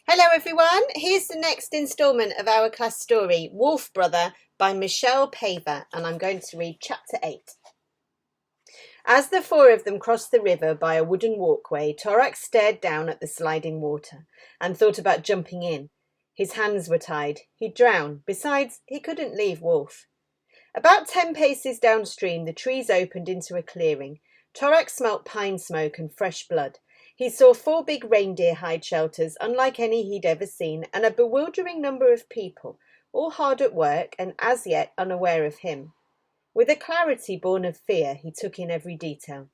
Hello everyone, here's the next instalment of our class story, Wolf Brother by Michelle Paver, and I'm going to read chapter 8. As the four of them crossed the river by a wooden walkway, Torak stared down at the sliding water and thought about jumping in. His hands were tied. He'd drown. Besides, he couldn't leave Wolf. About 10 paces downstream, the trees opened into a clearing. Torak smelt pine smoke and fresh blood. He saw 4 big reindeer hide shelters, unlike any he'd ever seen, and a bewildering number of people, all hard at work and as yet unaware of him. With a clarity born of fear, he took in every detail.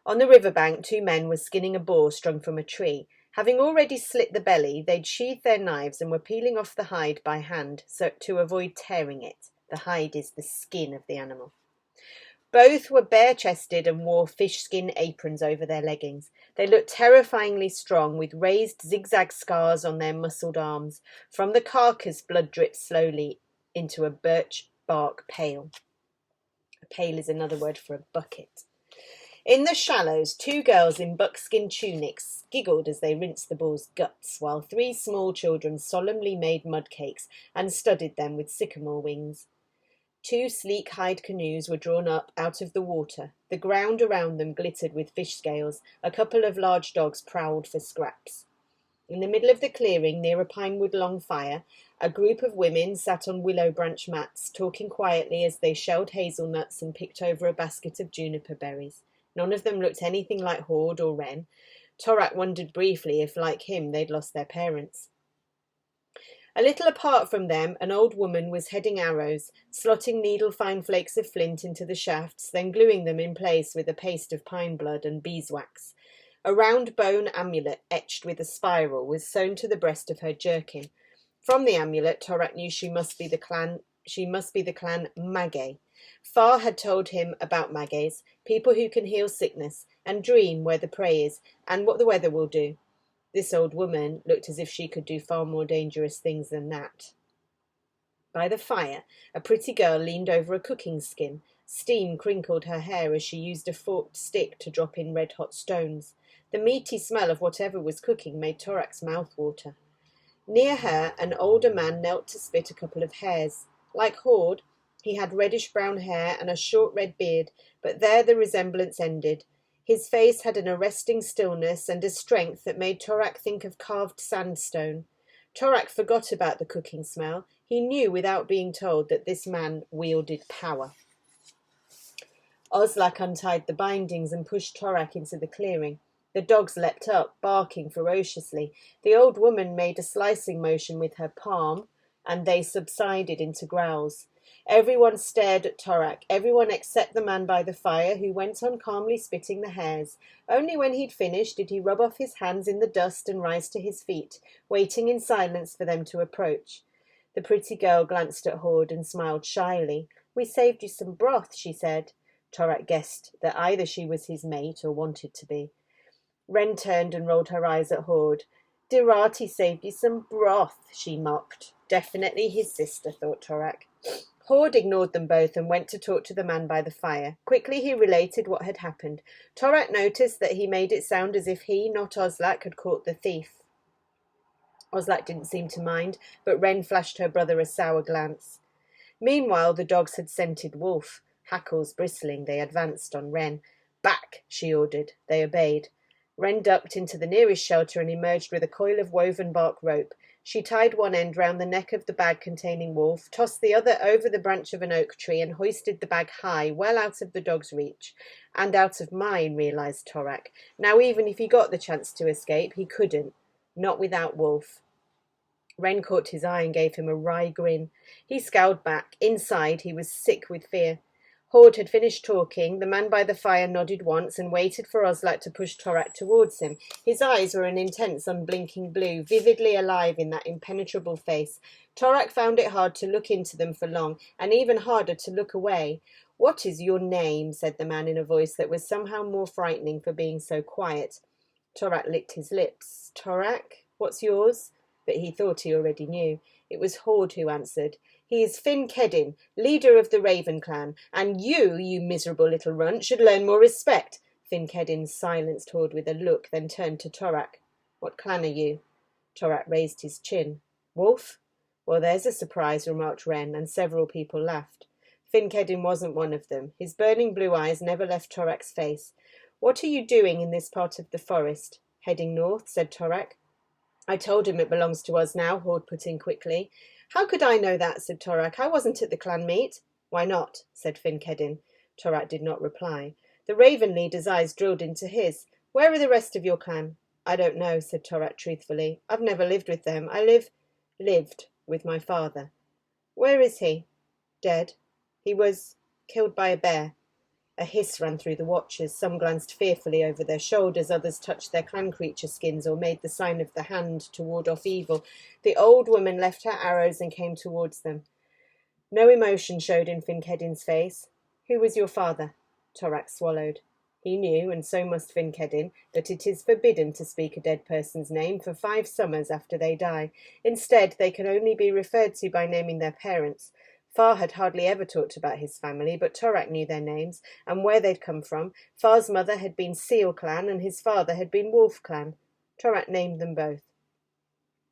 On the riverbank, 2 men were skinning a boar strung from a tree. Having already slit the belly, they'd sheathed their knives and were peeling off the hide by hand so to avoid tearing it. The hide is the skin of the animal. Both were bare-chested and wore fish-skin aprons over their leggings. They looked terrifyingly strong, with raised zigzag scars on their muscled arms. From the carcass, blood dripped slowly into a birch bark pail. A pail is another word for a bucket. In the shallows, 2 girls in buckskin tunics giggled as they rinsed the boar's guts, while 3 small children solemnly made mud cakes and studded them with sycamore wings. 2 sleek hide canoes were drawn up out of the water. The ground around them glittered with fish scales. A couple of large dogs prowled for scraps. In the middle of the clearing, near a pinewood long fire, a group of women sat on willow branch mats, talking quietly as they shelled hazelnuts and picked over a basket of juniper berries. None of them looked anything like Horde or Wren. Torak wondered briefly if, like him, they'd lost their parents. A little apart from them, an old woman was heading arrows, slotting needle-fine flakes of flint into the shafts, then gluing them in place with a paste of pine blood and beeswax. A round bone amulet etched with a spiral was sewn to the breast of her jerkin. From the amulet, Torak knew she must be the clan Magay. Far had told him about Magays, people who can heal sickness and dream where the prey is and what the weather will do. This old woman looked as if she could do far more dangerous things than that. By the fire, a pretty girl leaned over a cooking skin. Steam crinkled her hair as she used a forked stick to drop in red-hot stones. The meaty smell of whatever was cooking made Torak's mouth water. Near her, an older man knelt to spit a couple of hairs. Like Horde, he had reddish-brown hair and a short red beard, but there the resemblance ended. His face had an arresting stillness and a strength that made Torak think of carved sandstone. Torak forgot about the cooking smell. He knew without being told that this man wielded power. Ozlak untied the bindings and pushed Torak into the clearing. The dogs leapt up, barking ferociously. The old woman made a slicing motion with her palm, and they subsided into growls. Everyone stared at Torak, everyone except the man by the fire, who went on calmly spitting the hairs. Only when he'd finished did he rub off his hands in the dust and rise to his feet, waiting in silence for them to approach. The pretty girl glanced at Horde and smiled shyly. "We saved you some broth," she said. Torak guessed that either she was his mate or wanted to be. Wren turned and rolled her eyes at Horde. "Dirati saved you some broth," she mocked. Definitely his sister, thought Torak. Horde ignored them both and went to talk to the man by the fire. Quickly he related what had happened. Torak noticed that he made it sound as if he, not Ozlak, had caught the thief. Ozlak didn't seem to mind, but Wren flashed her brother a sour glance. Meanwhile, the dogs had scented Wolf. Hackles bristling, they advanced on Wren. "Back," she ordered. They obeyed. Wren ducked into the nearest shelter and emerged with a coil of woven bark rope. She tied one end round the neck of the bag containing Wolf, tossed the other over the branch of an oak tree, and hoisted the bag high, well out of the dog's reach. And out of mine, realised Torak. Now even if he got the chance to escape, he couldn't. Not without Wolf. Wren caught his eye and gave him a wry grin. He scowled back. Inside, he was sick with fear. Horde had finished talking. The man by the fire nodded once and waited for Ozlak to push Torak towards him. His eyes were an intense, unblinking blue, vividly alive in that impenetrable face. Torak found it hard to look into them for long, and even harder to look away. "What is your name?" said the man in a voice that was somehow more frightening for being so quiet. Torak licked his lips. "Torak? What's yours?" But he thought he already knew. It was Horde who answered. "He is Finn Kedin, leader of the Raven clan, and you miserable little runt, should learn more respect." Finn Kedin silenced Horde with a look, then turned to Torak. "What clan are you?" Torak raised his chin. Wolf? Well, there's a surprise, remarked Wren, and several people laughed. Finkedin wasn't one of them. His burning blue eyes never left Torak's face. What are you doing in this part of the forest? Heading north, said Torak. I told him it belongs to us now, Horde put in quickly. How could I know that, said Torak. I wasn't at the clan meet. Why not, said Finkedin. Torak did not reply. The Raven leader's eyes drilled into his. Where are the rest of your clan? I don't know, said Torak truthfully. I've never lived with them. I lived with my father. Where is he? Dead. He was killed by a bear. A hiss ran through the watchers. Some glanced fearfully over their shoulders, others touched their clan creature skins or made the sign of the hand to ward off evil. The old woman left her arrows and came towards them. No emotion showed in Finkedin's face. Who was your father? Torak swallowed. He knew, and so must Finkedin, that it is forbidden to speak a dead person's name for 5 summers after they die. Instead, they can only be referred to by naming their parents. Far had hardly ever talked about his family, but Torak knew their names, and where they'd come from. Far's mother had been Seal Clan, and his father had been Wolf Clan. Torak named them both.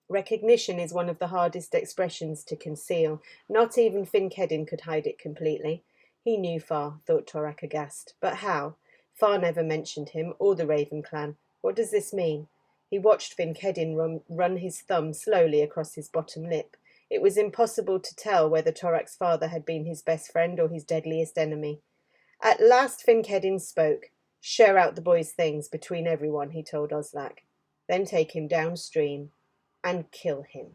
Recognition is one of the hardest expressions to conceal. Not even Finkedin could hide it completely. He knew Far, thought Torak aghast. But how? Far never mentioned him, or the Raven clan. What does this mean? He watched Finkedin run his thumb slowly across his bottom lip. It was impossible to tell whether Torak's father had been his best friend or his deadliest enemy. At last Finkedin spoke. Share out the boy's things between everyone, he told Oslak. Then take him downstream and kill him.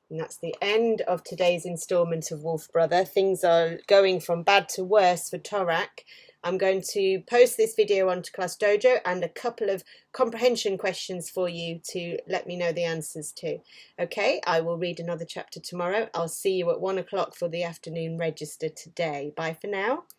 And that's the end of today's instalment of Wolf Brother. Things are going from bad to worse for Torak. I'm going to post this video onto Class Dojo and a couple of comprehension questions for you to let me know the answers to. Okay, I will read another chapter tomorrow. I'll see you at 1 o'clock for the afternoon register today. Bye for now.